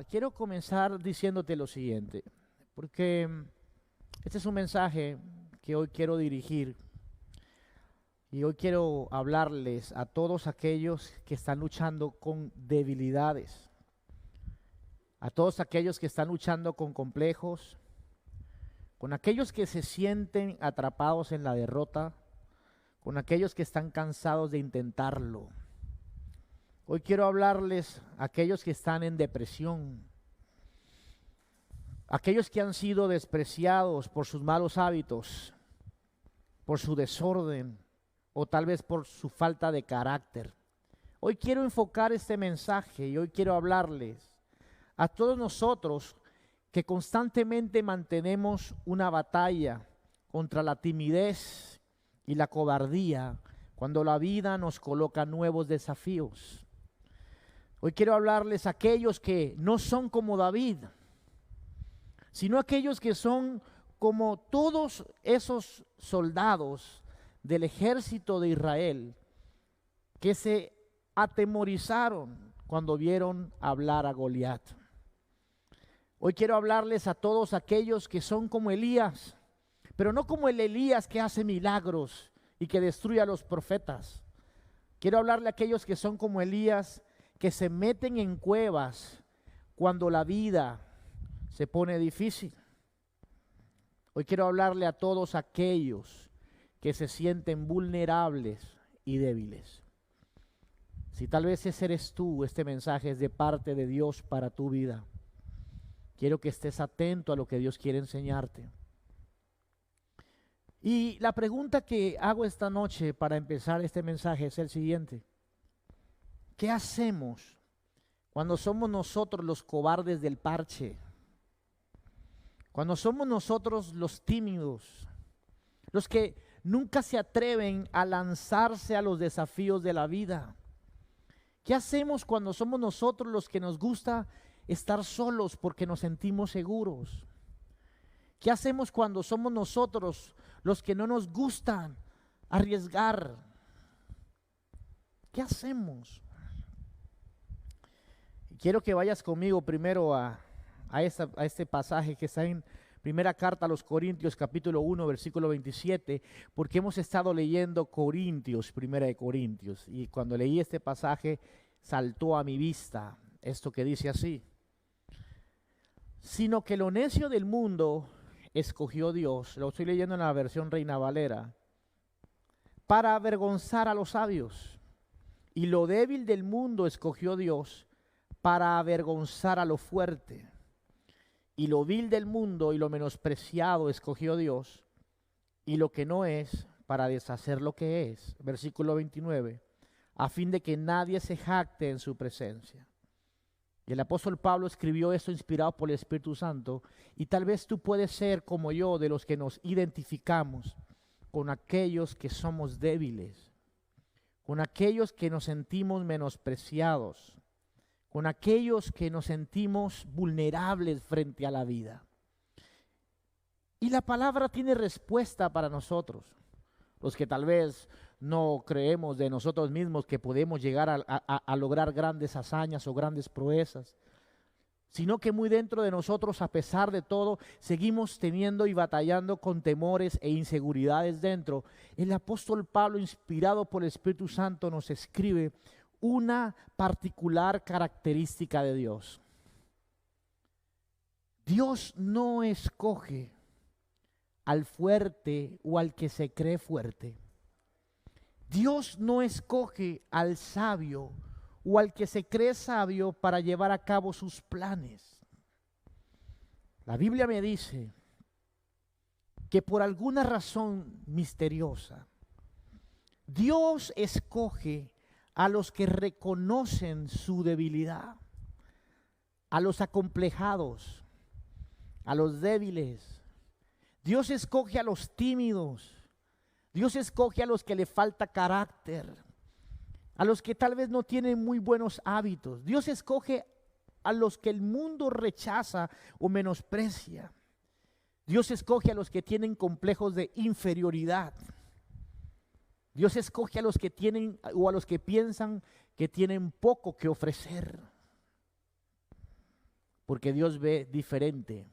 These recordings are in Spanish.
quiero comenzar diciéndote lo siguiente, porque este es un mensaje que hoy quiero dirigir y hoy quiero hablarles a todos aquellos que están luchando con debilidades, a todos aquellos que están luchando con complejos, con aquellos que se sienten atrapados en la derrota, con aquellos que están cansados de intentarlo. Hoy quiero hablarles a aquellos que están en depresión, aquellos que han sido despreciados por sus malos hábitos, por su desorden o tal vez por su falta de carácter. Hoy quiero enfocar este mensaje y hoy quiero hablarles a todos nosotros que constantemente mantenemos una batalla contra la timidez y la cobardía cuando la vida nos coloca nuevos desafíos. Hoy quiero hablarles a aquellos que no son como David, sino aquellos que son como todos esos soldados del ejército de Israel que se atemorizaron cuando vieron hablar a Goliat. Hoy quiero hablarles a todos aquellos que son como Elías, pero no como el Elías que hace milagros y que destruye a los profetas. Quiero hablarle a aquellos que son como Elías, que se meten en cuevas cuando la vida se pone difícil. Hoy quiero hablarle a todos aquellos que se sienten vulnerables y débiles. Si tal vez ese eres tú, este mensaje es de parte de Dios para tu vida. Quiero que estés atento a lo que Dios quiere enseñarte. Y la pregunta que hago esta noche para empezar este mensaje es el siguiente. ¿Qué hacemos cuando somos nosotros los cobardes del parche? Cuando somos nosotros los tímidos, los que nunca se atreven a lanzarse a los desafíos de la vida. ¿Qué hacemos cuando somos nosotros los que nos gusta estar solos porque nos sentimos seguros? ¿Qué hacemos cuando somos nosotros los que no nos gustan arriesgar? ¿Qué hacemos? Quiero que vayas conmigo primero a este pasaje que está en primera carta a los Corintios, capítulo 1, versículo 27, porque hemos estado leyendo Corintios, primera de Corintios, y cuando leí este pasaje saltó a mi vista esto que dice así: sino que lo necio del mundo escogió Dios, lo estoy leyendo en la versión Reina Valera, para avergonzar a los sabios, y lo débil del mundo escogió Dios para avergonzar a lo fuerte, y lo vil del mundo y lo menospreciado escogió Dios, y lo que no es, para deshacer lo que es. Versículo 29, a fin de que nadie se jacte en su presencia. Y el apóstol Pablo escribió esto inspirado por el Espíritu Santo, y tal vez tú puedes ser como yo, de los que nos identificamos con aquellos que somos débiles, con aquellos que nos sentimos menospreciados, con aquellos que nos sentimos vulnerables frente a la vida. Y la palabra tiene respuesta para nosotros, los que tal vez no creemos de nosotros mismos que podemos llegar a lograr grandes hazañas o grandes proezas, sino que muy dentro de nosotros, a pesar de todo, seguimos teniendo y batallando con temores e inseguridades dentro. El apóstol Pablo, inspirado por el Espíritu Santo, nos escribe una particular característica de Dios. Dios no escoge al fuerte o al que se cree fuerte. Dios no escoge al sabio o al que se cree sabio para llevar a cabo sus planes. La Biblia me dice que por alguna razón misteriosa, Dios escoge a los que reconocen su debilidad, a los acomplejados, a los débiles. Dios escoge a los tímidos. Dios escoge a los que le falta carácter, a los que tal vez no tienen muy buenos hábitos. Dios escoge a los que el mundo rechaza o menosprecia. Dios escoge a los que tienen complejos de inferioridad. Dios escoge a los que tienen o a los que piensan que tienen poco que ofrecer. Porque Dios ve diferente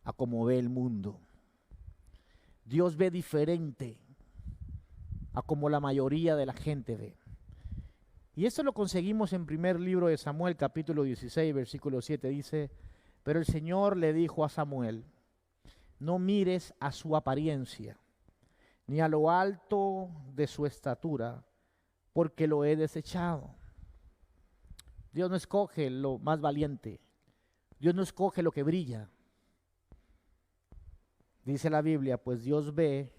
a como ve el mundo. Dios ve diferente a como la mayoría de la gente ve. Y esto lo conseguimos en primer libro de Samuel, capítulo 16, versículo 7. Dice: pero el Señor le dijo a Samuel: no mires a su apariencia, ni a lo alto de su estatura, porque lo he desechado. Dios no escoge lo más valiente. Dios no escoge lo que brilla. Dice la Biblia, pues Dios ve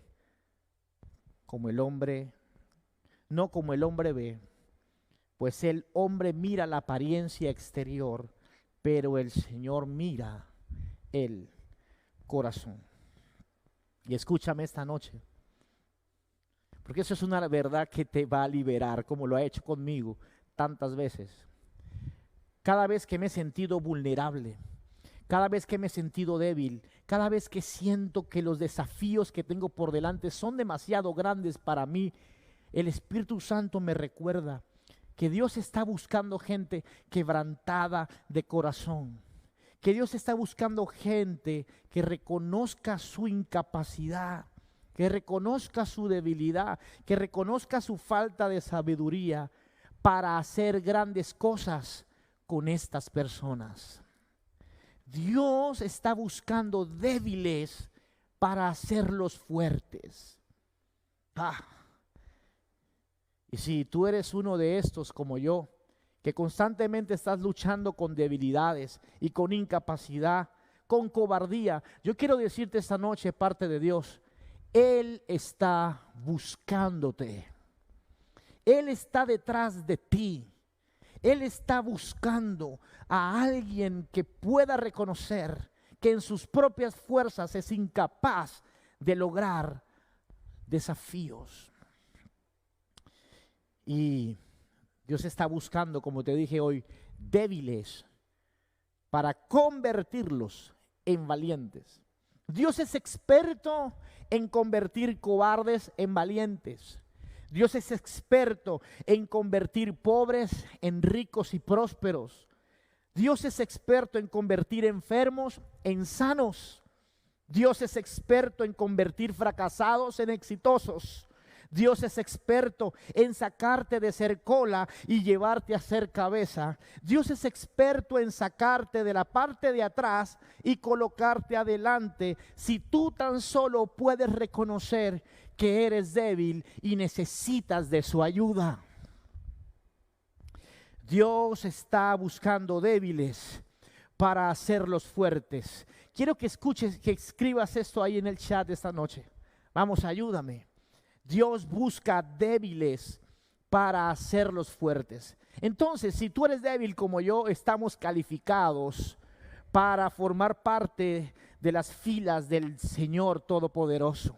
como el hombre, no como el hombre ve, pues el hombre mira la apariencia exterior, pero el Señor mira el corazón. Y escúchame esta noche, porque eso es una verdad que te va a liberar, como lo ha hecho conmigo tantas veces. Cada vez que me he sentido vulnerable, cada vez que me he sentido débil, cada vez que siento que los desafíos que tengo por delante son demasiado grandes para mí, el Espíritu Santo me recuerda que Dios está buscando gente quebrantada de corazón, que Dios está buscando gente que reconozca su incapacidad, que reconozca su debilidad, que reconozca su falta de sabiduría para hacer grandes cosas con estas personas. Dios está buscando débiles para hacerlos fuertes. Y si tú eres uno de estos como yo, que constantemente estás luchando con debilidades y con incapacidad, con cobardía, yo quiero decirte esta noche, parte de Dios, Él está buscándote. Él está detrás de ti. Él está buscando a alguien que pueda reconocer que en sus propias fuerzas es incapaz de lograr desafíos. Y Dios está buscando, como te dije hoy, débiles para convertirlos en valientes. Dios es experto en convertir cobardes en valientes. Dios es experto en convertir pobres en ricos y prósperos. Dios es experto en convertir enfermos en sanos. Dios es experto en convertir fracasados en exitosos. Dios es experto en sacarte de ser cola y llevarte a ser cabeza. Dios es experto en sacarte de la parte de atrás y colocarte adelante, si tú tan solo puedes reconocer que eres débil y necesitas de su ayuda. Dios está buscando débiles para hacerlos fuertes. Quiero que escuches, que escribas esto ahí en el chat esta noche. Vamos, ayúdame. Dios busca débiles para hacerlos fuertes. Entonces, si tú eres débil como yo, estamos calificados para formar parte de las filas del Señor Todopoderoso.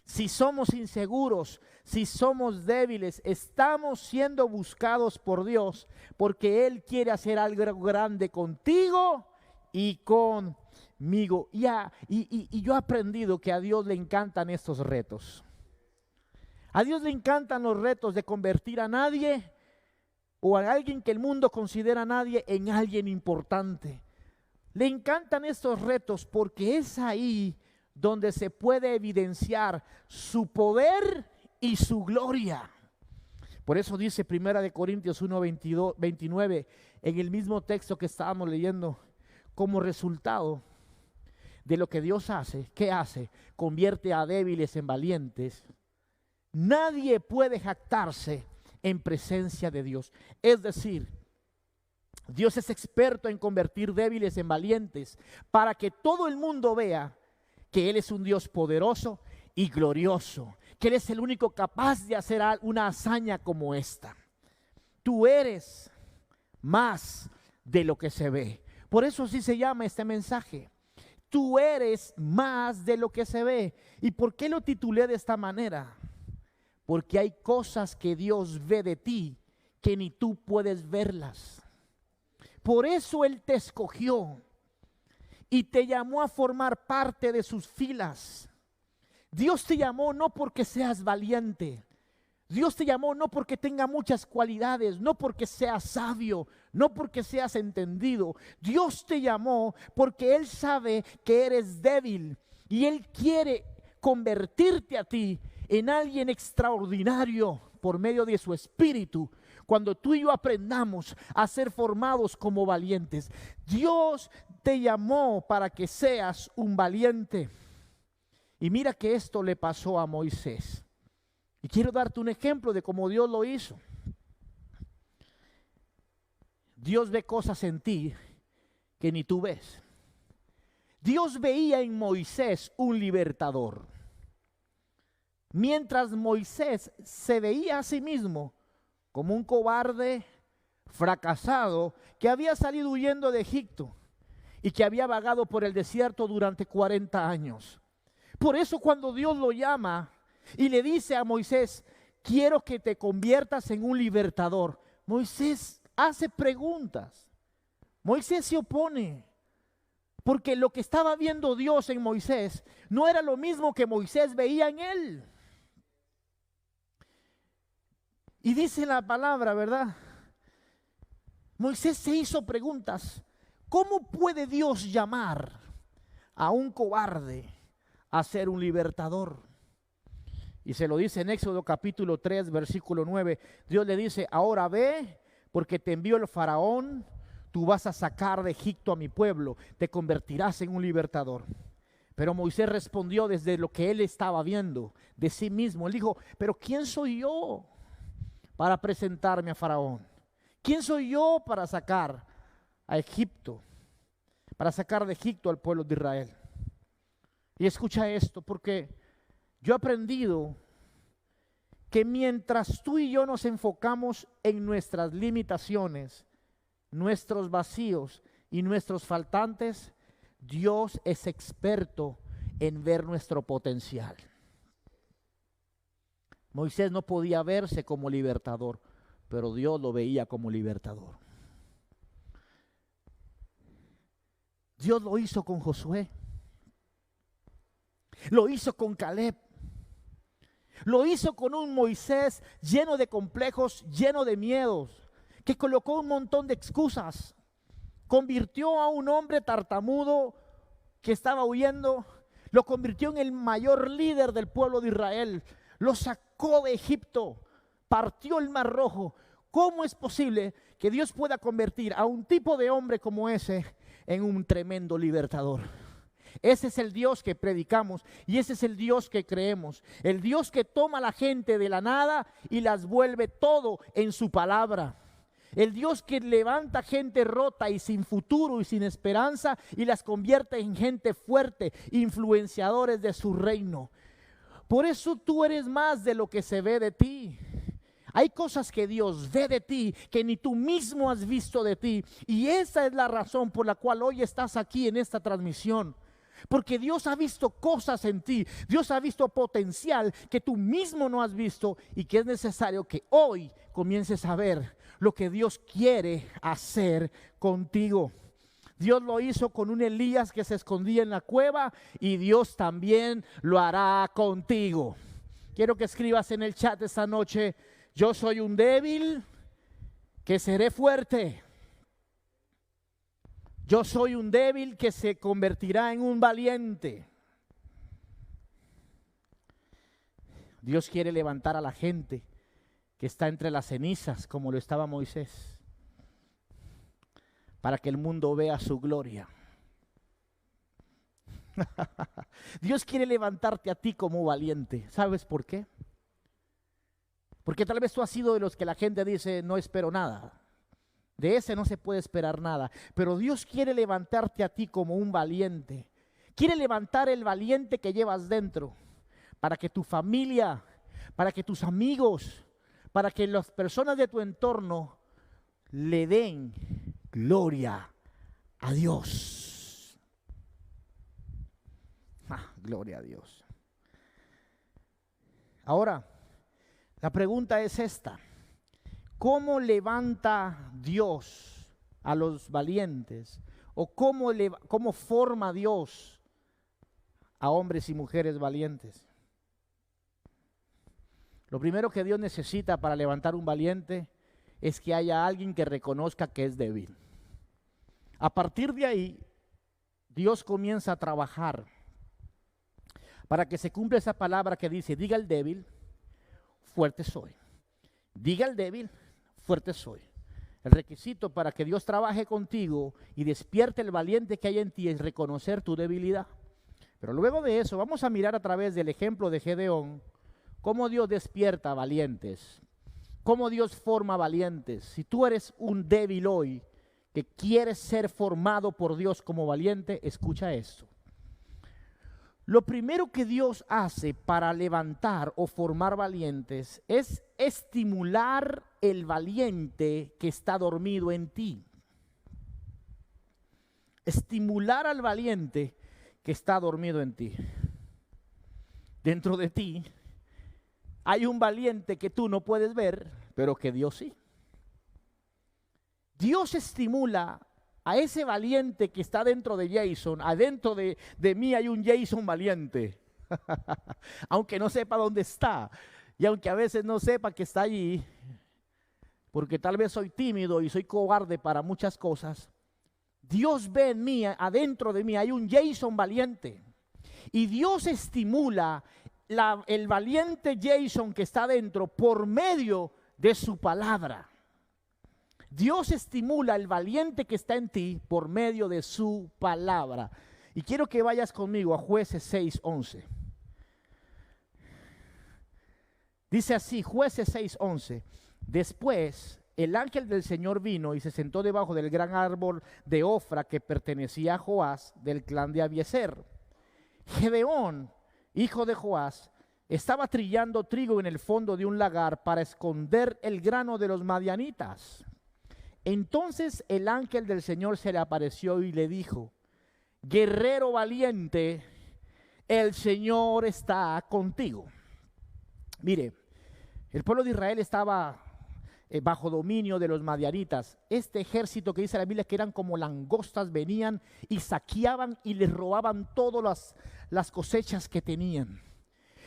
Si somos inseguros, si somos débiles, estamos siendo buscados por Dios, porque Él quiere hacer algo grande contigo y conmigo. Y yo he aprendido que a Dios le encantan estos retos. A Dios le encantan los retos de convertir a nadie o a alguien que el mundo considera nadie en alguien importante. Le encantan estos retos porque es ahí donde se puede evidenciar su poder y su gloria. Por eso dice 1 Corintios 1:29 en el mismo texto que estábamos leyendo, como resultado de lo que Dios hace, ¿qué hace? Convierte a débiles en valientes. Nadie puede jactarse en presencia de Dios. Es decir, Dios es experto en convertir débiles en valientes para que todo el mundo vea que Él es un Dios poderoso y glorioso, que Él es el único capaz de hacer una hazaña como esta. Tú eres más de lo que se ve. Por eso así se llama este mensaje. Tú eres más de lo que se ve. ¿Y por qué lo titulé de esta manera? Porque hay cosas que Dios ve de ti que ni tú puedes verlas. Por eso Él te escogió y te llamó a formar parte de sus filas. Dios te llamó no porque seas valiente. Dios te llamó no porque tenga muchas cualidades, no porque seas sabio, no porque seas entendido. Dios te llamó porque Él sabe que eres débil y Él quiere convertirte a ti en alguien extraordinario por medio de su Espíritu. Cuando tú y yo aprendamos a ser formados como valientes, Dios te llamó para que seas un valiente. Y mira que esto le pasó a Moisés. Y quiero darte un ejemplo de cómo Dios lo hizo. Dios ve cosas en ti que ni tú ves. Dios veía en Moisés un libertador. Mientras Moisés se veía a sí mismo como un cobarde fracasado que había salido huyendo de Egipto y que había vagado por el desierto durante 40 años. Por eso cuando Dios lo llama y le dice a Moisés, quiero que te conviertas en un libertador, Moisés hace preguntas. Moisés se opone, porque lo que estaba viendo Dios en Moisés no era lo mismo que Moisés veía en él. Y dice la palabra, ¿verdad? Moisés se hizo preguntas. ¿Cómo puede Dios llamar a un cobarde a ser un libertador? Y se lo dice en Éxodo capítulo 3, versículo 9. Dios le dice, ahora ve, porque te envío el faraón, tú vas a sacar de Egipto a mi pueblo, te convertirás en un libertador. Pero Moisés respondió desde lo que él estaba viendo de sí mismo. Él dijo, pero ¿quién soy yo para presentarme a faraón? ¿Quién soy yo para sacar a Egipto? Para sacar de Egipto al pueblo de Israel. Y escucha esto, porque yo he aprendido que mientras tú y yo nos enfocamos en nuestras limitaciones, nuestros vacíos y nuestros faltantes, Dios es experto en ver nuestro potencial. Moisés no podía verse como libertador, pero Dios lo veía como libertador. Dios lo hizo con Josué, lo hizo con Caleb, lo hizo con un Moisés lleno de complejos, lleno de miedos, que colocó un montón de excusas. Convirtió a un hombre tartamudo que estaba huyendo, lo convirtió en el mayor líder del pueblo de Israel, lo sacó de Egipto, partió el Mar Rojo. ¿Cómo es posible que Dios pueda convertir a un tipo de hombre como ese en un tremendo libertador? Ese es el Dios que predicamos y ese es el Dios que creemos. El Dios que toma a la gente de la nada y las vuelve todo en su palabra. El Dios que levanta gente rota y sin futuro y sin esperanza y las convierte en gente fuerte, influenciadores de su reino. Por eso tú eres más de lo que se ve de ti. Hay cosas que Dios ve de ti que ni tú mismo has visto de ti. Y esa es la razón por la cual hoy estás aquí en esta transmisión. Porque Dios ha visto cosas en ti. Dios ha visto potencial que tú mismo no has visto y que es necesario que hoy comiences a ver lo que Dios quiere hacer contigo. Dios lo hizo con un Elías que se escondía en la cueva y Dios también lo hará contigo. Quiero que escribas en el chat esta noche: yo soy un débil que seré fuerte. Yo soy un débil que se convertirá en un valiente. Dios quiere levantar a la gente que está entre las cenizas, como lo estaba Moisés, para que el mundo vea su gloria. Dios quiere levantarte a ti como valiente. ¿Sabes por qué? Porque tal vez tú has sido de los que la gente dice, no espero nada. De ese no se puede esperar nada. Pero Dios quiere levantarte a ti como un valiente. Quiere levantar el valiente que llevas dentro, para que tu familia, para que tus amigos, para que las personas de tu entorno le den gloria a Dios. Gloria a Dios. Ahora, la pregunta es esta: ¿cómo levanta Dios a los valientes? ¿O cómo forma Dios a hombres y mujeres valientes? Lo primero que Dios necesita para levantar un valiente es que haya alguien que reconozca que es débil. A partir de ahí, Dios comienza a trabajar para que se cumpla esa palabra que dice: diga el débil, fuerte soy. Diga el débil, fuerte soy. El requisito para que Dios trabaje contigo y despierte el valiente que hay en ti es reconocer tu debilidad. Pero luego de eso vamos a mirar a través del ejemplo de Gedeón cómo Dios despierta valientes, cómo Dios forma valientes. Si tú eres un débil hoy que quieres ser formado por Dios como valiente, escucha esto. Lo primero que Dios hace para levantar o formar valientes es estimular el valiente que está dormido en ti. Estimular al valiente que está dormido en ti. Dentro de ti hay un valiente que tú no puedes ver, pero que Dios sí. Dios estimula a ese valiente que está dentro de Jason. Adentro de mí hay un Jason valiente. Aunque no sepa dónde está. Y aunque a veces no sepa que está allí, porque tal vez soy tímido y soy cobarde para muchas cosas, Dios ve en mí, adentro de mí hay un Jason valiente. Y Dios estimula el valiente Jason que está dentro por medio de su palabra. Dios estimula el valiente que está en ti por medio de su palabra. Y quiero que vayas conmigo a Jueces 6:11. Dice así, Jueces 6:11. Después el ángel del Señor vino y se sentó debajo del gran árbol de Ofra que pertenecía a Joás del clán de Abiezer. Gedeón, hijo de Joás, estaba trillando trigo en el fondo de un lagar para esconder el grano de los madianitas. Entonces el ángel del Señor se le apareció y le dijo: guerrero valiente, el Señor está contigo. Mire, el pueblo de Israel estaba bajo dominio de los madianitas. Este ejército que dice la Biblia que eran como langostas, venían y saqueaban y les robaban todas las cosechas que tenían.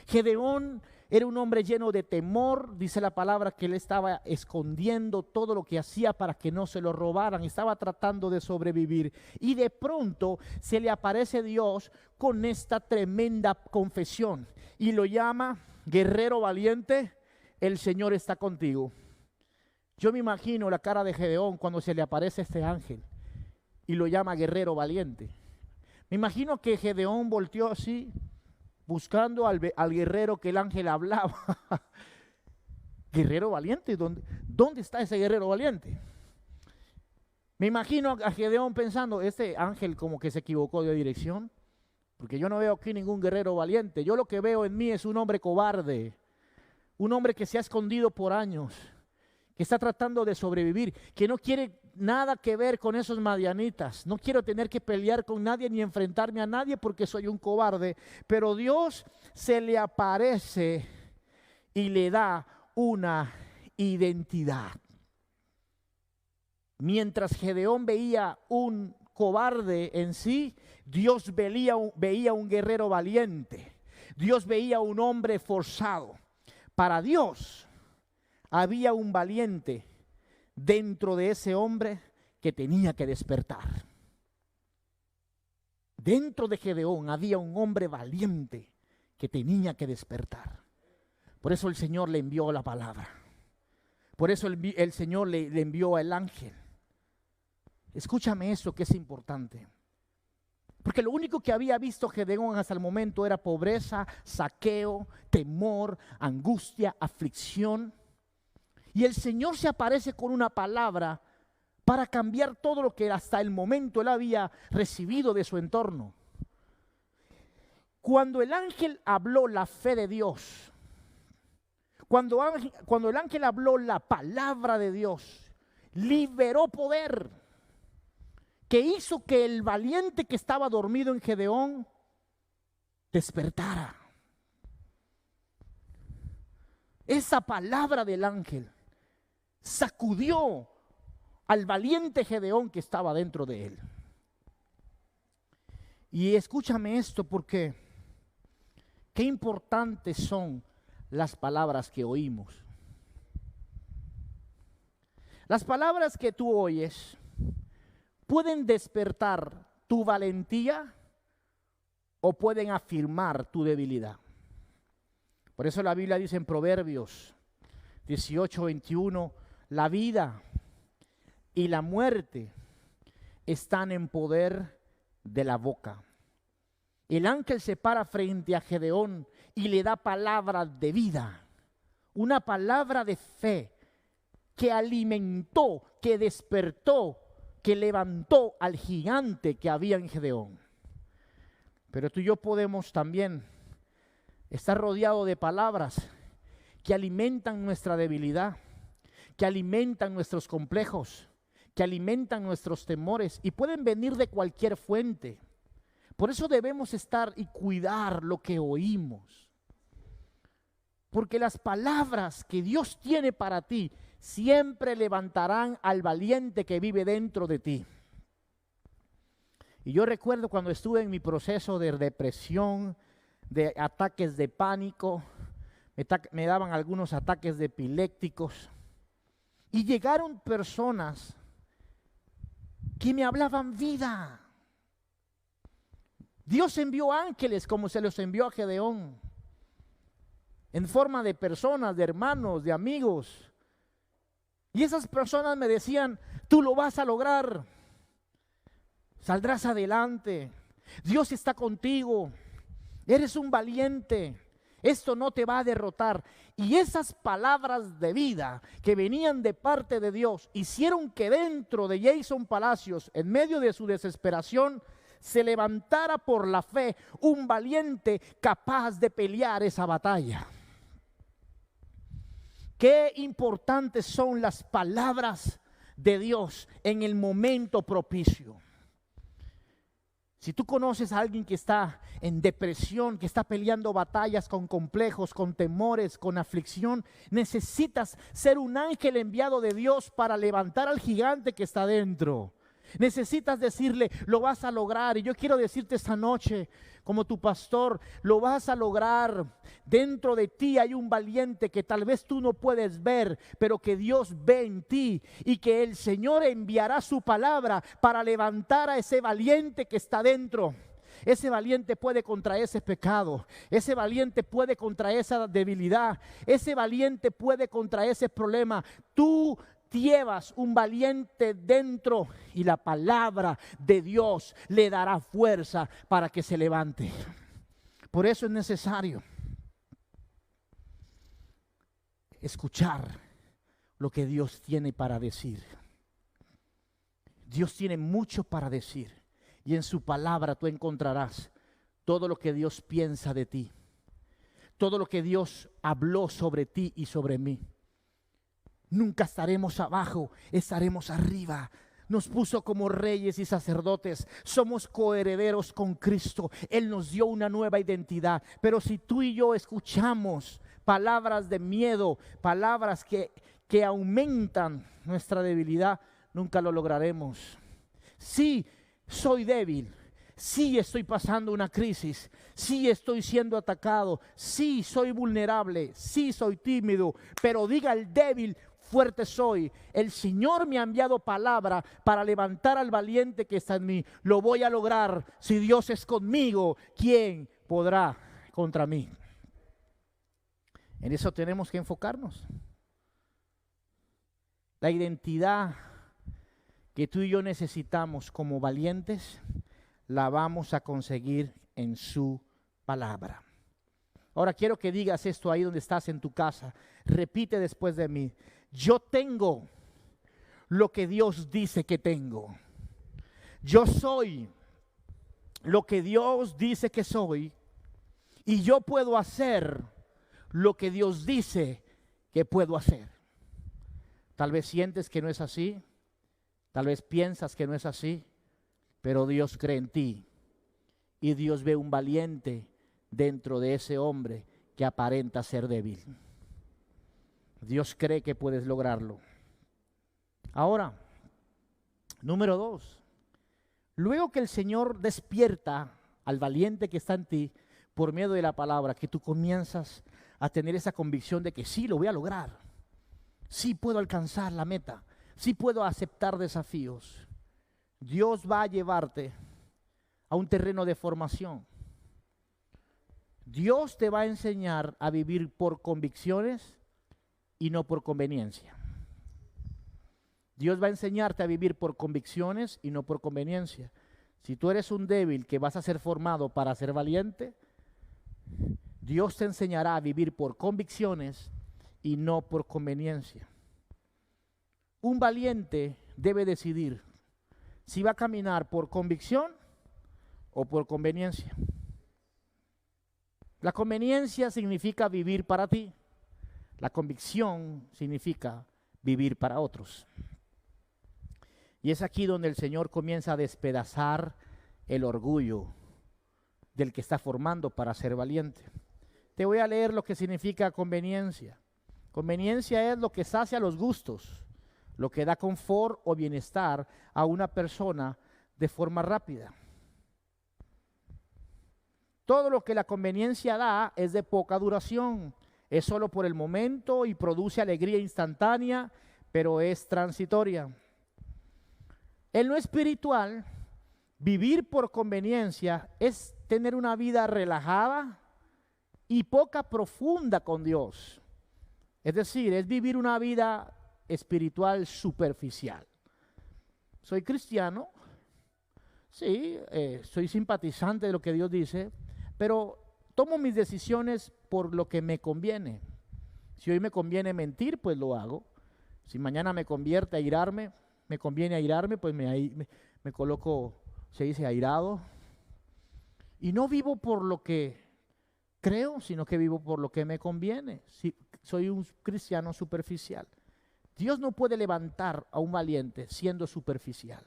Gedeón era un hombre lleno de temor, dice la palabra que él estaba escondiendo todo lo que hacía para que no se lo robaran, estaba tratando de sobrevivir. Y de pronto se le aparece Dios con esta tremenda confesión y lo llama: guerrero valiente, el Señor está contigo. Yo me imagino la cara de Gedeón cuando se le aparece este ángel y lo llama guerrero valiente. Me imagino que Gedeón volteó así, buscando al guerrero que el ángel hablaba. Guerrero valiente, ¿dónde está ese guerrero valiente? Me imagino a Gedeón pensando: este ángel como que se equivocó de dirección, porque yo no veo aquí ningún guerrero valiente. Yo lo que veo en mí es un hombre cobarde, un hombre que se ha escondido por años, que está tratando de sobrevivir, que no quiere nada que ver con esos madianitas. No quiero tener que pelear con nadie ni enfrentarme a nadie porque soy un cobarde. Pero Dios se le aparece y le da una identidad. Mientras Gedeón veía un cobarde en sí, Dios veía un guerrero valiente. Dios veía un hombre forzado. Para Dios había un valiente dentro de ese hombre que tenía que despertar. Dentro de Gedeón había un hombre valiente que tenía que despertar. Por eso el Señor le envió la palabra. Por eso el Señor le envió al ángel. Escúchame eso que es importante. Porque lo único que había visto Gedeón hasta el momento era pobreza, saqueo, temor, angustia, aflicción. Y el Señor se aparece con una palabra para cambiar todo lo que hasta el momento él había recibido de su entorno. Cuando el ángel habló la fe de Dios, cuando el ángel habló la palabra de Dios, liberó poder que hizo que el valiente que estaba dormido en Gedeón despertara. Esa palabra del ángel sacudió al valiente Gedeón que estaba dentro de él. Y escúchame esto, porque qué importantes son las palabras que oímos. Las palabras que tú oyes pueden despertar tu valentía o pueden afirmar tu debilidad. Por eso la Biblia dice en Proverbios 18:21, la vida y la muerte están en poder de la boca. El ángel se para frente a Gedeón y le da palabra de vida, una palabra de fe que alimentó, que despertó, que levantó al gigante que había en Gedeón. Pero tú y yo podemos también estar rodeados de palabras que alimentan nuestra debilidad, que alimentan nuestros complejos, que alimentan nuestros temores y pueden venir de cualquier fuente. Por eso debemos estar y cuidar lo que oímos. Porque las palabras que Dios tiene para ti siempre levantarán al valiente que vive dentro de ti. Y yo recuerdo cuando estuve en mi proceso de depresión, de ataques de pánico, me daban algunos ataques de epilépticos. Y llegaron personas que me hablaban vida. Dios envió ángeles como se los envió a Gedeón, en forma de personas, de hermanos, de amigos. Y esas personas me decían, tú lo vas a lograr, saldrás adelante, Dios está contigo, eres un valiente, esto no te va a derrotar. Y esas palabras de vida que venían de parte de Dios hicieron que dentro de Jason Palacios, en medio de su desesperación, se levantara por la fe un valiente capaz de pelear esa batalla. Qué importantes son las palabras de Dios en el momento propicio. Si tú conoces a alguien que está en depresión, que está peleando batallas con complejos, con temores, con aflicción, necesitas ser un ángel enviado de Dios para levantar al gigante que está dentro. Necesitas decirle, lo vas a lograr. Y yo quiero decirte esta noche, como tu pastor, lo vas a lograr. Dentro de ti hay un valiente que tal vez tú no puedes ver, pero que Dios ve en ti, y que el Señor enviará su palabra para levantar a ese valiente que está dentro. Ese valiente puede contra ese pecado, ese valiente puede contra esa debilidad, ese valiente puede contra ese problema. Tú llevas un valiente dentro y la palabra de Dios le dará fuerza para que se levante. Por eso es necesario escuchar lo que Dios tiene para decir. Dios tiene mucho para decir y en su palabra tú encontrarás todo lo que Dios piensa de ti, todo lo que Dios habló sobre ti y sobre mí. Nunca estaremos abajo, estaremos arriba. Nos puso como reyes y sacerdotes. Somos coherederos con Cristo. Él nos dio una nueva identidad. Pero si tú y yo escuchamos palabras de miedo, palabras que aumentan nuestra debilidad, nunca lo lograremos. Sí, soy débil. Sí, estoy pasando una crisis. Sí, estoy siendo atacado. Sí, soy vulnerable. Sí, soy tímido. Pero diga el débil, fuerte soy. El Señor me ha enviado palabra para levantar al valiente que está en mí. Lo voy a lograr. Si Dios es conmigo, ¿quién podrá contra mí? En eso tenemos que enfocarnos. La identidad que tú y yo necesitamos como valientes, la vamos a conseguir en su palabra. Ahora quiero que digas esto ahí donde estás en tu casa. Repite después de mí. Yo tengo lo que Dios dice que tengo. Yo soy lo que Dios dice que soy. Y yo puedo hacer lo que Dios dice que puedo hacer. Tal vez sientes que no es así. Tal vez piensas que no es así. Pero Dios cree en ti. Y Dios ve un valiente dentro de ese hombre que aparenta ser débil. Dios cree que puedes lograrlo. Ahora, número 2. Luego que el Señor despierta al valiente que está en ti por medio de la palabra, que tú comienzas a tener esa convicción de que sí, lo voy a lograr. Sí puedo alcanzar la meta. Sí puedo aceptar desafíos. Dios va a llevarte a un terreno de formación. Dios te va a enseñar a vivir por convicciones y no por conveniencia. Dios va a enseñarte a vivir por convicciones y no por conveniencia. Si tú eres un débil que vas a ser formado para ser valiente, Dios te enseñará a vivir por convicciones y no por conveniencia. Un valiente debe decidir si va a caminar por convicción o por conveniencia. La conveniencia significa vivir para ti. La convicción significa vivir para otros. Y es aquí donde el Señor comienza a despedazar el orgullo del que está formando para ser valiente. Te voy a leer lo que significa conveniencia. Conveniencia es lo que sacia los gustos, lo que da confort o bienestar a una persona de forma rápida. Todo lo que la conveniencia da es de poca duración, es solo por el momento y produce alegría instantánea, pero es transitoria. En lo espiritual, vivir por conveniencia es tener una vida relajada y poca profunda con Dios. Es decir, es vivir una vida espiritual superficial. Soy cristiano, sí, soy simpatizante de lo que Dios dice, pero tomo mis decisiones por lo que me conviene. Si hoy me conviene mentir, pues lo hago. Si mañana me conviene airarme, pues me coloco, se dice, airado. Y no vivo por lo que creo, sino que vivo por lo que me conviene. Soy un cristiano superficial. Dios no puede levantar a un valiente siendo superficial.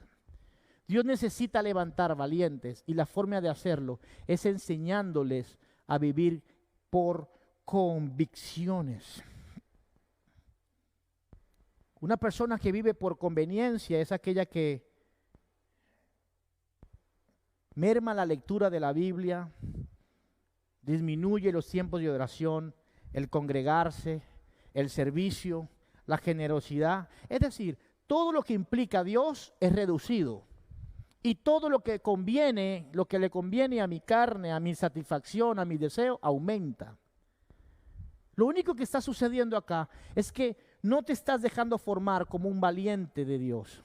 Dios necesita levantar valientes y la forma de hacerlo es enseñándoles a vivir por convicciones. Una persona que vive por conveniencia es aquella que merma la lectura de la Biblia, disminuye los tiempos de oración, el congregarse, el servicio, la generosidad. Es decir, todo lo que implica a Dios es reducido. Y todo lo que le conviene a mi carne, a mi satisfacción, a mi deseo, aumenta. Lo único que está sucediendo acá es que no te estás dejando formar como un valiente de Dios.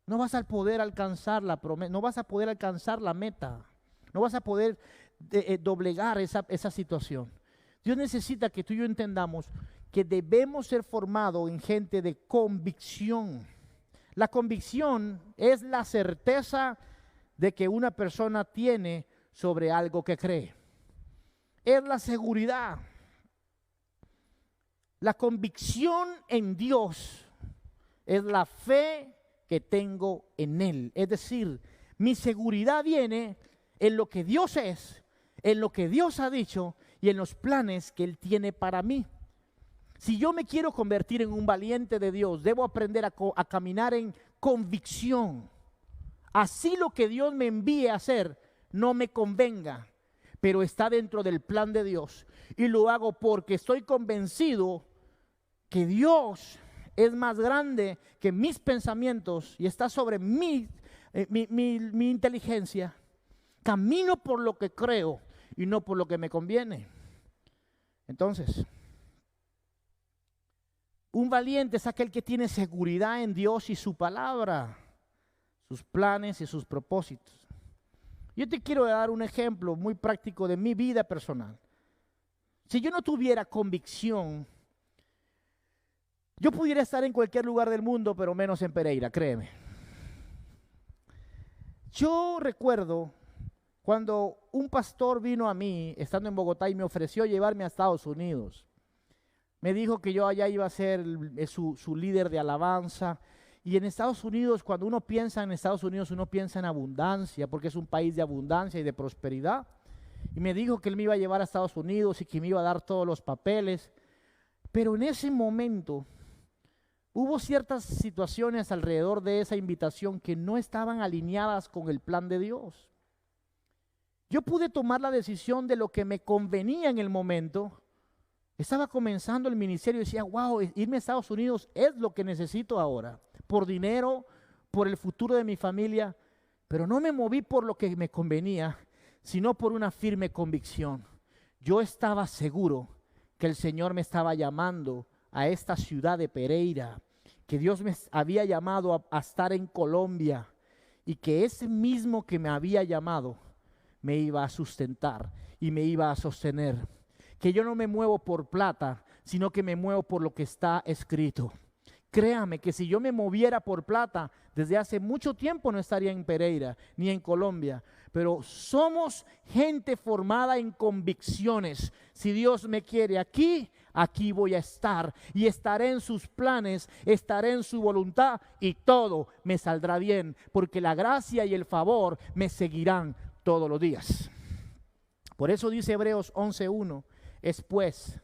No vas a poder alcanzar la promesa, no vas a poder alcanzar la meta, no vas a poder doblegar esa situación. Dios necesita que tú y yo entendamos que debemos ser formados en gente de convicción. La convicción es la certeza de que una persona tiene sobre algo que cree. Es la seguridad. La convicción en Dios es la fe que tengo en Él. Es decir, mi seguridad viene en lo que Dios es, en lo que Dios ha dicho y en los planes que Él tiene para mí. Si yo me quiero convertir en un valiente de Dios, debo aprender a caminar en convicción. Así lo que Dios me envíe a hacer no me convenga, pero está dentro del plan de Dios. Y lo hago porque estoy convencido que Dios es más grande que mis pensamientos y está sobre mi inteligencia. Camino por lo que creo y no por lo que me conviene. Entonces, un valiente es aquel que tiene seguridad en Dios y su palabra, sus planes y sus propósitos. Yo te quiero dar un ejemplo muy práctico de mi vida personal. Si yo no tuviera convicción, yo pudiera estar en cualquier lugar del mundo, pero menos en Pereira, créeme. Yo recuerdo cuando un pastor vino a mí, estando en Bogotá, y me ofreció llevarme a Estados Unidos. Me dijo que yo allá iba a ser su líder de alabanza. Y en Estados Unidos, cuando uno piensa en Estados Unidos, uno piensa en abundancia, porque es un país de abundancia y de prosperidad. Y me dijo que él me iba a llevar a Estados Unidos y que me iba a dar todos los papeles. Pero en ese momento hubo ciertas situaciones alrededor de esa invitación que no estaban alineadas con el plan de Dios. Yo pude tomar la decisión de lo que me convenía en el momento, Estaba comenzando el ministerio y decía, wow, irme a Estados Unidos es lo que necesito ahora, por dinero, por el futuro de mi familia, pero no me moví por lo que me convenía, sino por una firme convicción. Yo estaba seguro que el Señor me estaba llamando a esta ciudad de Pereira, que Dios me había llamado a estar en Colombia y que ese mismo que me había llamado me iba a sustentar y me iba a sostener. Que yo no me muevo por plata, sino que me muevo por lo que está escrito. Créame que si yo me moviera por plata, desde hace mucho tiempo no estaría en Pereira ni en Colombia. Pero somos gente formada en convicciones. Si Dios me quiere aquí, aquí voy a estar. Y estaré en sus planes, estaré en su voluntad y todo me saldrá bien. Porque la gracia y el favor me seguirán todos los días. Por eso dice Hebreos 11:1, es pues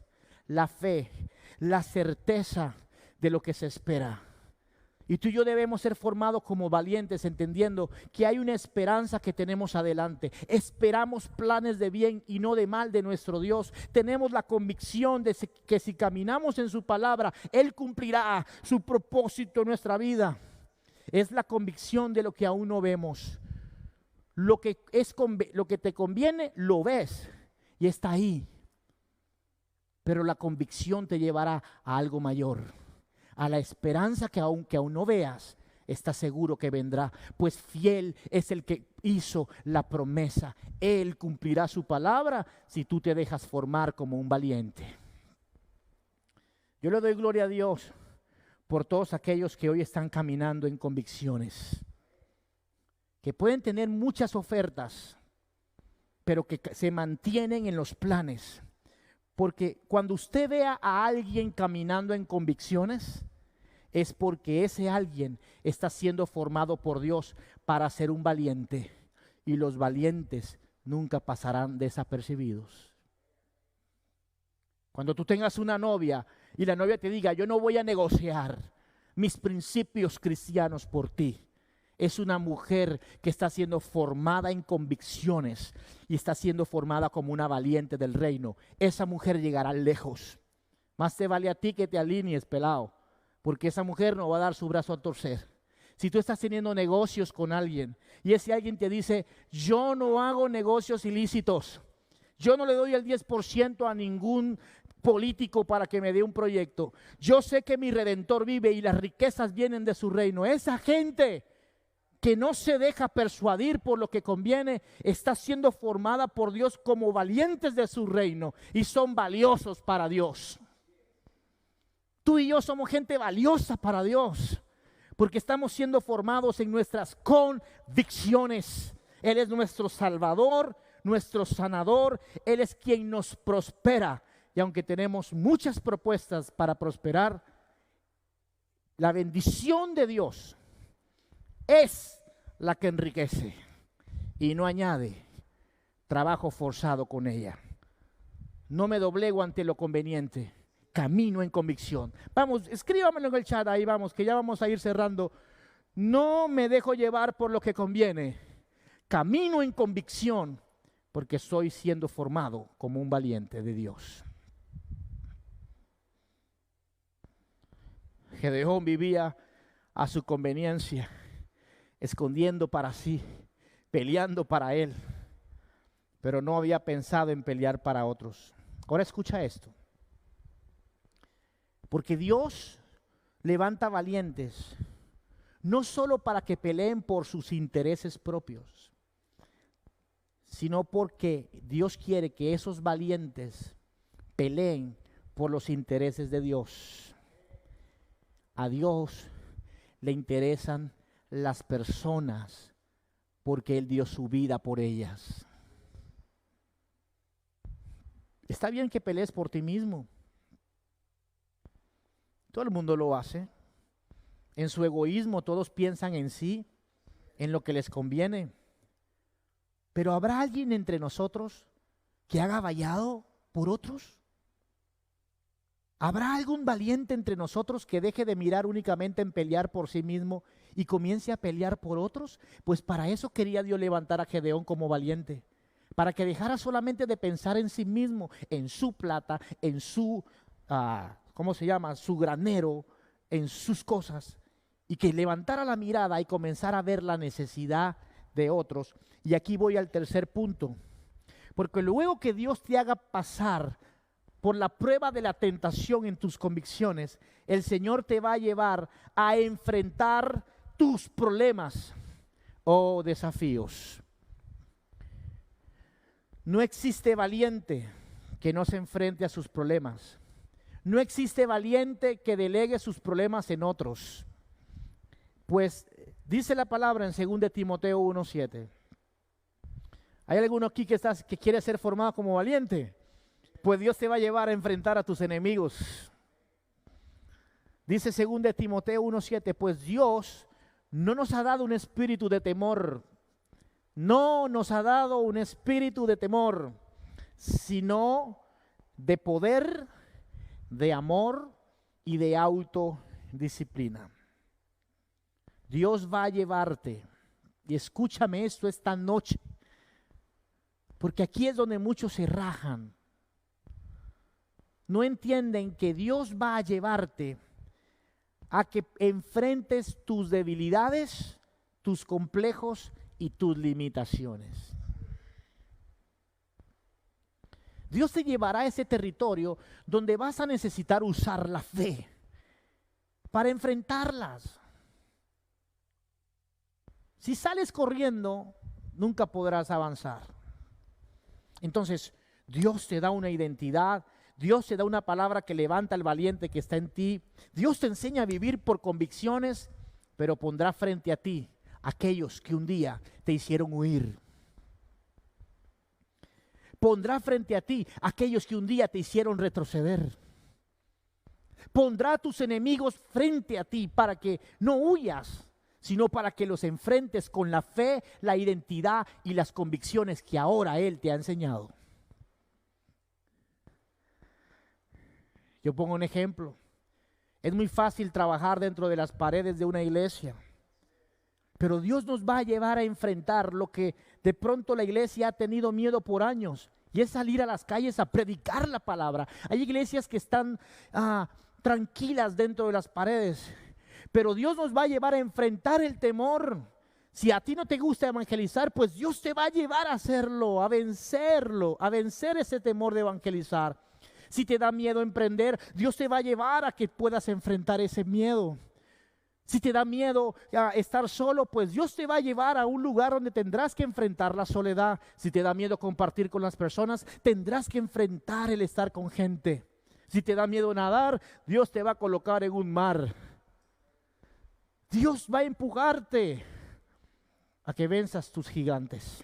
la fe, la certeza de lo que se espera. Y tú y yo debemos ser formados como valientes, entendiendo que hay una esperanza que tenemos adelante. Esperamos planes de bien y no de mal de nuestro Dios. Tenemos la convicción de que si caminamos en su palabra, Él cumplirá su propósito en nuestra vida. Es la convicción de lo que aún no vemos. Lo que te conviene, lo ves y está ahí. Pero la convicción te llevará a algo mayor, a la esperanza que aunque aún no veas, estás seguro que vendrá, pues fiel es el que hizo la promesa. Él cumplirá su palabra si tú te dejas formar como un valiente. Yo le doy gloria a Dios por todos aquellos que hoy están caminando en convicciones, que pueden tener muchas ofertas, pero que se mantienen en los planes. Porque cuando usted vea a alguien caminando en convicciones, es porque ese alguien está siendo formado por Dios para ser un valiente. Y los valientes nunca pasarán desapercibidos. Cuando tú tengas una novia y la novia te diga, yo no voy a negociar mis principios cristianos por ti, es una mujer que está siendo formada en convicciones y está siendo formada como una valiente del reino. Esa mujer llegará lejos. Más te vale a ti que te alinees, pelado, porque esa mujer no va a dar su brazo a torcer. Si tú estás teniendo negocios con alguien y ese alguien te dice, yo no hago negocios ilícitos, yo no le doy el 10% a ningún político para que me dé un proyecto, yo sé que mi Redentor vive y las riquezas vienen de su reino. Esa gente que no se deja persuadir por lo que conviene, está siendo formada por Dios como valientes de su reino y son valiosos para Dios. Tú y yo somos gente valiosa para Dios, porque estamos siendo formados en nuestras convicciones. Él es nuestro Salvador, nuestro sanador, Él es quien nos prospera. Y aunque tenemos muchas propuestas para prosperar, la bendición de Dios es la que enriquece y no añade trabajo forzado con ella. No me doblego ante lo conveniente, camino en convicción. Vamos, escríbamelo en el chat ahí, vamos, que ya vamos a ir cerrando. No me dejo llevar por lo que conviene, camino en convicción, porque estoy siendo formado como un valiente de Dios. Gedeón vivía a su conveniencia, escondiendo para sí, peleando para él, pero no había pensado en pelear para otros. Ahora escucha esto, porque Dios levanta valientes, no solo para que peleen por sus intereses propios, sino porque Dios quiere que esos valientes peleen por los intereses de Dios. A Dios le interesan las personas porque Él dio su vida por ellas. Está bien que pelees por ti mismo. Todo el mundo lo hace. En su egoísmo todos piensan en sí, en lo que les conviene. Pero ¿habrá alguien entre nosotros que haga vallado por otros? ¿Habrá algún valiente entre nosotros que deje de mirar únicamente en pelear por sí mismo y comience a pelear por otros? Pues para eso quería Dios levantar a Gedeón como valiente, para que dejara solamente de pensar en sí mismo, en su plata, en su, ¿cómo se llama? Su granero, en sus cosas, y que levantara la mirada y comenzara a ver la necesidad de otros. Y aquí voy al tercer punto, porque luego que Dios te haga pasar por la prueba de la tentación en tus convicciones, el Señor te va a llevar a enfrentar tus problemas o desafíos. No existe valiente que no se enfrente a sus problemas. No existe valiente que delegue sus problemas en otros. Pues dice la palabra en 2 Timoteo 1:7. ¿Hay alguno aquí que quiere ser formado como valiente? Pues Dios te va a llevar a enfrentar a tus enemigos. Dice 2 Timoteo 1:7, pues Dios no nos ha dado un espíritu de temor. No nos ha dado un espíritu de temor, sino de poder, de amor y de autodisciplina. Dios va a llevarte, y escúchame esto esta noche, porque aquí es donde muchos se rajan. No entienden que Dios va a llevarte a que enfrentes tus debilidades, tus complejos y tus limitaciones. Dios te llevará a ese territorio donde vas a necesitar usar la fe para enfrentarlas. Si sales corriendo, nunca podrás avanzar. Entonces, Dios te da una identidad, Dios te da una palabra que levanta al valiente que está en ti. Dios te enseña a vivir por convicciones, pero pondrá frente a ti aquellos que un día te hicieron huir. Pondrá frente a ti aquellos que un día te hicieron retroceder. Pondrá a tus enemigos frente a ti para que no huyas, sino para que los enfrentes con la fe, la identidad y las convicciones que ahora Él te ha enseñado. Yo pongo un ejemplo. Es muy fácil trabajar dentro de las paredes de una iglesia, pero Dios nos va a llevar a enfrentar lo que de pronto la iglesia ha tenido miedo por años, y es salir a las calles a predicar la palabra. Hay iglesias que están tranquilas dentro de las paredes, pero Dios nos va a llevar a enfrentar el temor. Si a ti no te gusta evangelizar, pues Dios te va a llevar a hacerlo, a vencerlo, a vencer ese temor de evangelizar. Si te da miedo emprender, Dios te va a llevar a que puedas enfrentar ese miedo. Si te da miedo estar solo, pues Dios te va a llevar a un lugar donde tendrás que enfrentar la soledad. Si te da miedo compartir con las personas, tendrás que enfrentar el estar con gente. Si te da miedo nadar, Dios te va a colocar en un mar. Dios va a empujarte a que venzas tus gigantes,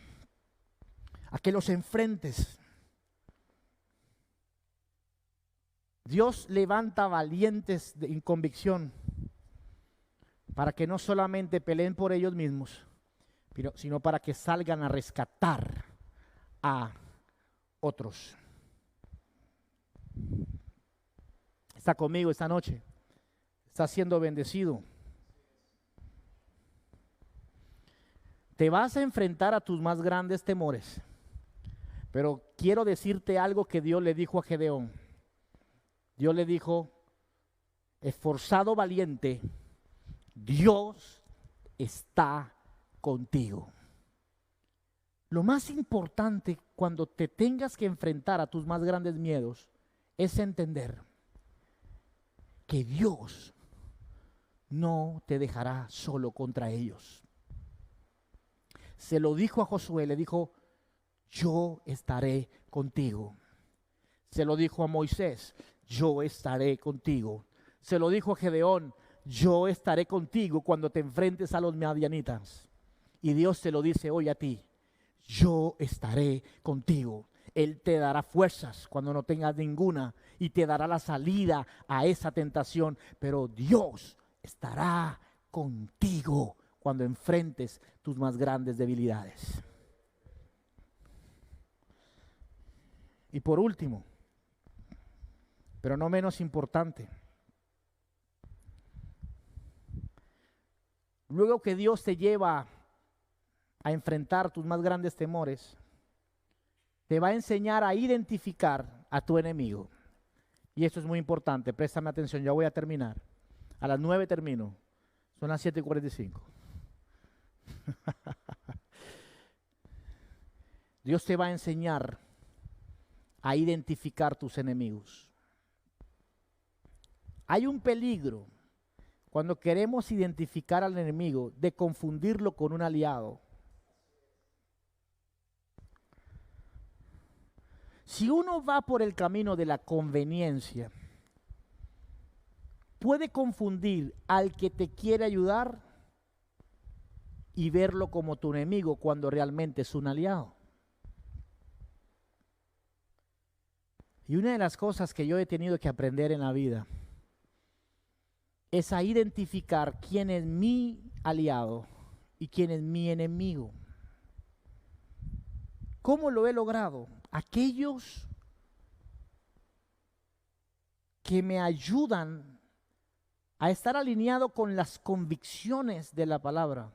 a que los enfrentes. Dios levanta valientes en convicción para que no solamente peleen por ellos mismos, sino para que salgan a rescatar a otros. Está conmigo esta noche, está siendo bendecido. Te vas a enfrentar a tus más grandes temores, pero quiero decirte algo que Dios le dijo a Gedeón. Dios le dijo: esforzado valiente, Dios está contigo. Lo más importante cuando te tengas que enfrentar a tus más grandes miedos es entender que Dios no te dejará solo contra ellos. Se lo dijo a Josué, le dijo: yo estaré contigo. Se lo dijo a Moisés: yo estaré contigo. Se lo dijo a Gedeón: yo estaré contigo cuando te enfrentes a los madianitas. Y Dios te lo dice hoy a ti: yo estaré contigo. Él te dará fuerzas cuando no tengas ninguna y te dará la salida a esa tentación. Pero Dios estará contigo cuando enfrentes tus más grandes debilidades. Y por último, pero no menos importante, luego que Dios te lleva a enfrentar tus más grandes temores, te va a enseñar a identificar a tu enemigo. Y esto es muy importante, préstame atención, ya voy a terminar. A las 9 termino, son las 7:45. Dios te va a enseñar a identificar tus enemigos. Hay un peligro cuando queremos identificar al enemigo de confundirlo con un aliado. Si uno va por el camino de la conveniencia, puede confundir al que te quiere ayudar y verlo como tu enemigo cuando realmente es un aliado. Y una de las cosas que yo he tenido que aprender en la vida es a identificar quién es mi aliado y quién es mi enemigo. ¿Cómo lo he logrado? Aquellos que me ayudan a estar alineado con las convicciones de la palabra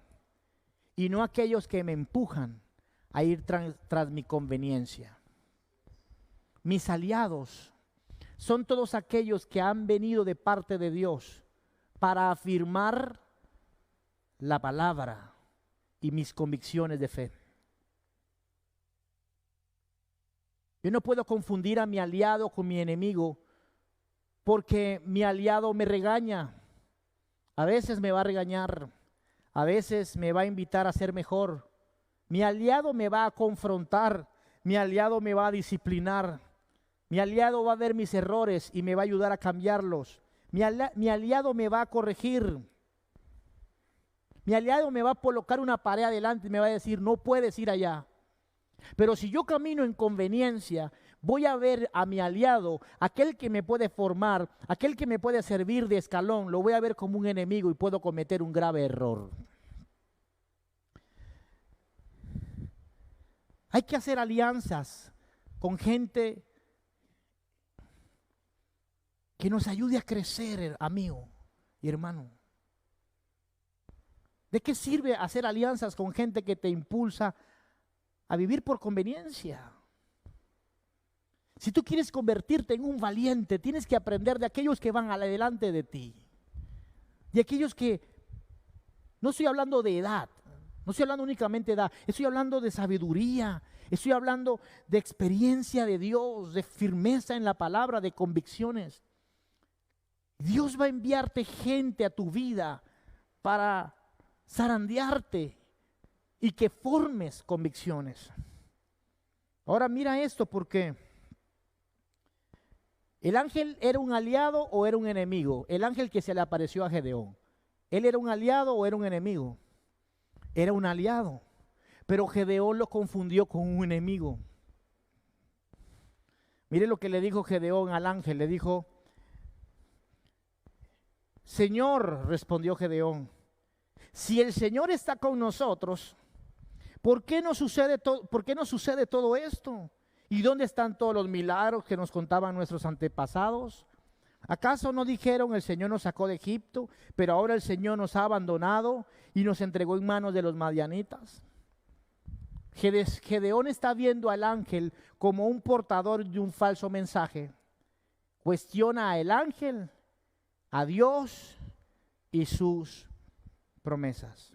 y no aquellos que me empujan a ir tras mi conveniencia. Mis aliados son todos aquellos que han venido de parte de Dios para afirmar la palabra y mis convicciones de fe. Yo no puedo confundir a mi aliado con mi enemigo, porque mi aliado me regaña. A veces me va a regañar, a veces me va a invitar a ser mejor. Mi aliado me va a confrontar, mi aliado me va a disciplinar. Mi aliado va a ver mis errores y me va a ayudar a cambiarlos. Mi aliado me va a corregir. Mi aliado me va a colocar una pared adelante y me va a decir, no puedes ir allá. Pero si yo camino en conveniencia, voy a ver a mi aliado, aquel que me puede formar, aquel que me puede servir de escalón, lo voy a ver como un enemigo y puedo cometer un grave error. Hay que hacer alianzas con gente que nos ayude a crecer, amigo y hermano. ¿De qué sirve hacer alianzas con gente que te impulsa a vivir por conveniencia? Si tú quieres convertirte en un valiente, tienes que aprender de aquellos que van adelante de ti. De aquellos que, no estoy hablando de edad, no estoy hablando únicamente de edad, estoy hablando de sabiduría, estoy hablando de experiencia de Dios, de firmeza en la palabra, de convicciones. Dios va a enviarte gente a tu vida para zarandearte y que formes convicciones. Ahora mira esto, porque ¿el ángel era un aliado o era un enemigo? El ángel que se le apareció a Gedeón, ¿él era un aliado o era un enemigo? Era un aliado, pero Gedeón lo confundió con un enemigo. Mire lo que le dijo Gedeón al ángel, le dijo: Señor, respondió Gedeón, si el Señor está con nosotros, ¿por qué no sucede todo esto? ¿Y dónde están todos los milagros que nos contaban nuestros antepasados? ¿Acaso no dijeron, el Señor nos sacó de Egipto, pero ahora el Señor nos ha abandonado y nos entregó en manos de los madianitas? Gedeón está viendo al ángel como un portador de un falso mensaje. Cuestiona al ángel, a Dios y sus promesas.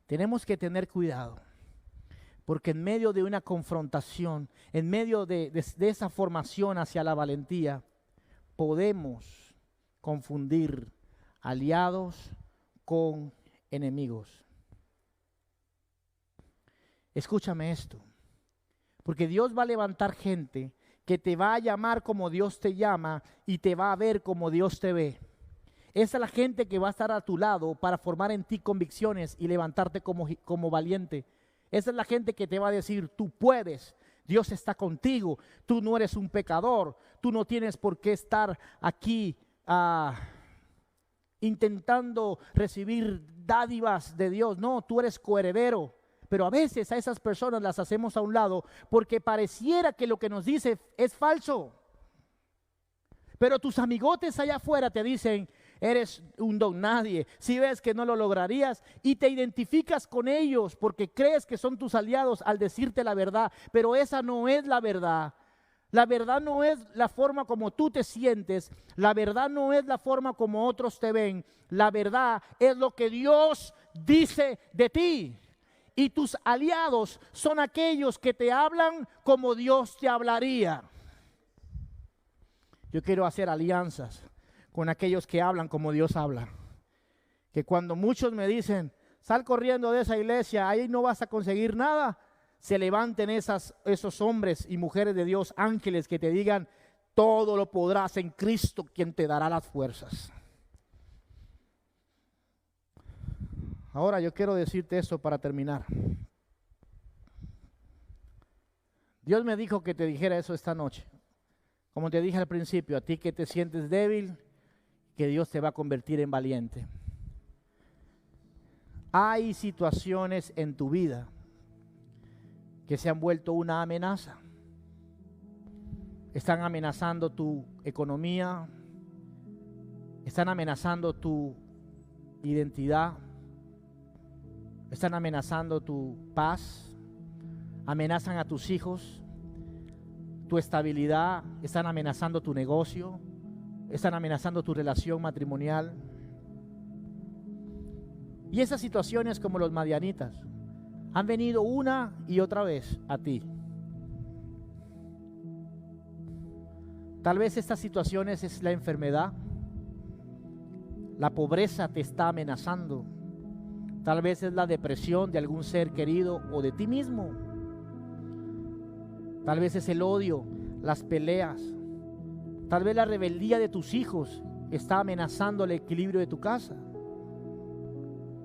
Tenemos que tener cuidado, porque en medio de una confrontación, en medio de esa formación hacia la valentía, podemos confundir aliados con enemigos. Escúchame esto, porque Dios va a levantar gente que te va a llamar como Dios te llama y te va a ver como Dios te ve. Esa es la gente que va a estar a tu lado para formar en ti convicciones y levantarte como valiente. Esa es la gente que te va a decir, tú puedes, Dios está contigo, tú no eres un pecador, tú no tienes por qué estar aquí intentando recibir dádivas de Dios. No, tú eres coheredero. Pero a veces a esas personas las hacemos a un lado porque pareciera que lo que nos dice es falso. Pero tus amigotes allá afuera te dicen, eres un don nadie, si ves que no lo lograrías y te identificas con ellos porque crees que son tus aliados al decirte la verdad, pero esa no es la verdad. La verdad no es la forma como tú te sientes, la verdad no es la forma como otros te ven, la verdad es lo que Dios dice de ti. Y tus aliados son aquellos que te hablan como Dios te hablaría. Yo quiero hacer alianzas con aquellos que hablan como Dios habla. Que cuando muchos me dicen, sal corriendo de esa iglesia, ahí no vas a conseguir nada, se levanten esos hombres y mujeres de Dios, ángeles, que te digan, todo lo podrás en Cristo, quien te dará las fuerzas. Ahora yo quiero decirte esto para terminar. Dios me dijo que te dijera eso esta noche. Como te dije al principio, a ti que te sientes débil, que Dios te va a convertir en valiente. Hay situaciones en tu vida que se han vuelto una amenaza. Están amenazando tu economía, están amenazando tu identidad, están amenazando tu paz, amenazan a tus hijos, tu estabilidad, están amenazando tu negocio, están amenazando tu relación matrimonial. Y esas situaciones, como los madianitas, han venido una y otra vez a ti. Tal vez estas situaciones es la enfermedad, la pobreza te está amenazando, tal vez es la depresión de algún ser querido o de ti mismo, tal vez es el odio, las peleas, tal vez la rebeldía de tus hijos está amenazando el equilibrio de tu casa,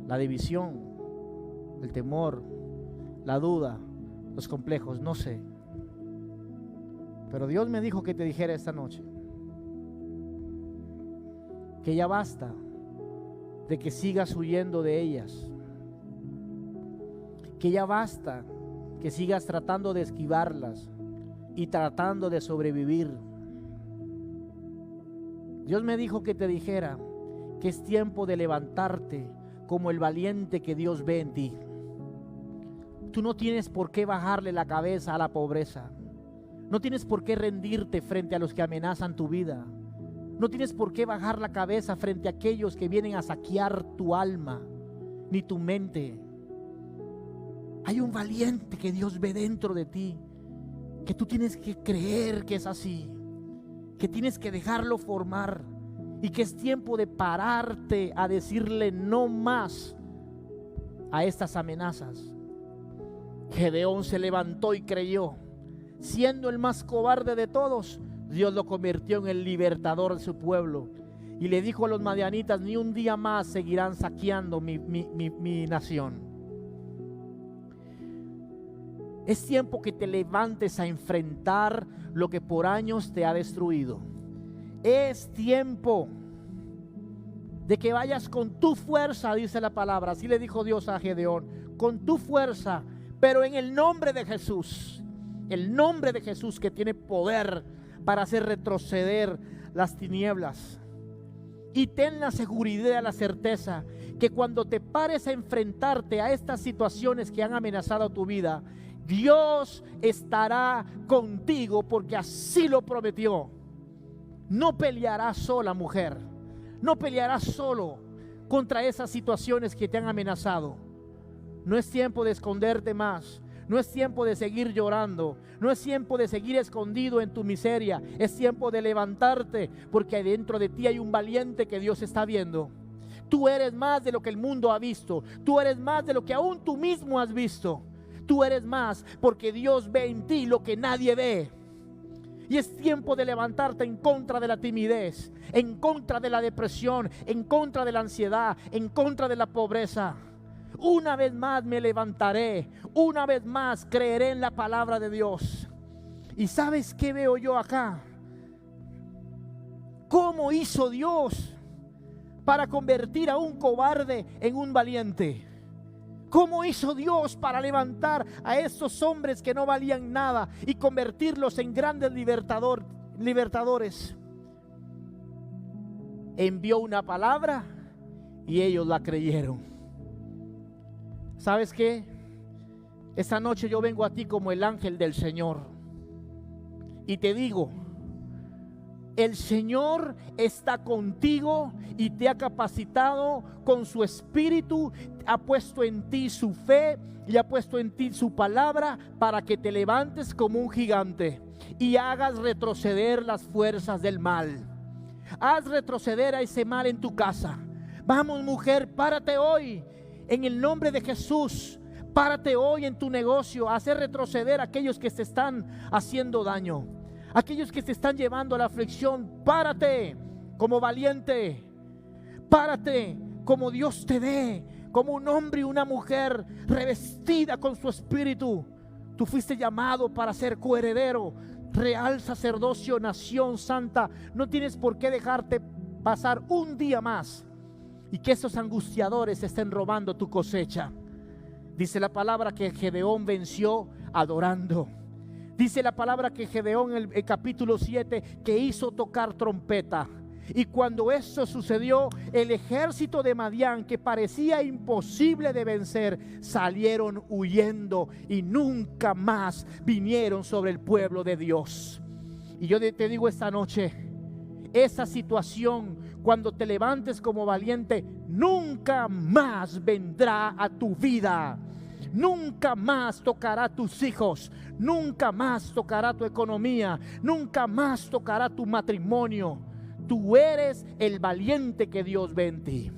la división, el temor, la duda, los complejos, no sé. Pero Dios me dijo que te dijera esta noche que ya basta de que sigas huyendo de ellas, que ya basta que sigas tratando de esquivarlas y tratando de sobrevivir. Dios me dijo que te dijera que es tiempo de levantarte como el valiente que Dios ve en ti. Tú no tienes por qué bajarle la cabeza a la pobreza. No tienes por qué rendirte frente a los que amenazan tu vida. No tienes por qué bajar la cabeza frente a aquellos que vienen a saquear tu alma, ni tu mente. Hay un valiente que Dios ve dentro de ti, que tú tienes que creer que es así, que tienes que dejarlo formar y que es tiempo de pararte a decirle no más a estas amenazas. Gedeón se levantó y creyó. Siendo el más cobarde de todos, Dios lo convirtió en el libertador de su pueblo. Y le dijo a los madianitas, ni un día más seguirán saqueando mi nación. Es tiempo que te levantes a enfrentar lo que por años te ha destruido. Es tiempo de que vayas con tu fuerza, dice la palabra. Así le dijo Dios a Gedeón, con tu fuerza, pero en el nombre de Jesús. El nombre de Jesús, que tiene poder para hacer retroceder las tinieblas. Y ten la seguridad, la certeza que cuando te pares a enfrentarte a estas situaciones que han amenazado tu vida, Dios estará contigo, porque así lo prometió. No pelearás sola, mujer. No pelearás solo contra esas situaciones que te han amenazado. No es tiempo de esconderte más. No es tiempo de seguir llorando. No es tiempo de seguir escondido en tu miseria. Es tiempo de levantarte, porque dentro de ti hay un valiente que Dios está viendo. Tú eres más de lo que el mundo ha visto. Tú eres más de lo que aún tú mismo has visto. Tú eres más porque Dios ve en ti lo que nadie ve. Y es tiempo de levantarte en contra de la timidez, en contra de la depresión, en contra de la ansiedad, en contra de la pobreza. Una vez más me levantaré, una vez más creeré en la palabra de Dios. ¿Y sabes qué veo yo acá? ¿Cómo hizo Dios para convertir a un cobarde en un valiente? ¿Cómo hizo Dios para levantar a esos hombres que no valían nada y convertirlos en grandes libertadores? envió una palabra y ellos la creyeron. ¿Sabes qué? Esta noche yo vengo a ti como el ángel del Señor y te digo: el Señor está contigo y te ha capacitado con su espíritu, ha puesto en ti su fe y ha puesto en ti su palabra para que te levantes como un gigante y hagas retroceder las fuerzas del mal. Haz retroceder a ese mal en tu casa. Vamos, mujer, párate hoy en el nombre de Jesús. Párate hoy en tu negocio a hacer retroceder a aquellos que te están haciendo daño, aquellos que te están llevando a la aflicción. Párate como valiente, párate como Dios te ve, como un hombre y una mujer revestida con su espíritu. Tú fuiste llamado para ser coheredero, real sacerdocio, nación santa. No tienes por qué dejarte pasar un día más y que esos angustiadores estén robando tu cosecha. Dice la palabra que Gedeón venció adorando. Dice la palabra que Gedeón en el capítulo 7 que hizo tocar trompeta. Y cuando eso sucedió, el ejército de Madián, que parecía imposible de vencer, salieron huyendo y nunca más vinieron sobre el pueblo de Dios. Y yo te digo esta noche, esa situación, cuando te levantes como valiente, nunca más vendrá a tu vida. Nunca más tocará a tus hijos, nunca más tocará tu economía, nunca más tocará tu matrimonio. Tú eres el valiente que Dios ve en ti.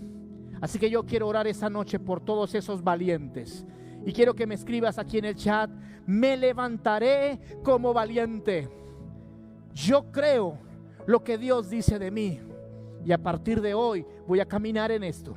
Así que yo quiero orar esa noche por todos esos valientes. Y quiero que me escribas aquí en el chat: me levantaré como valiente. Yo creo lo que Dios dice de mí. Y a partir de hoy voy a caminar en esto.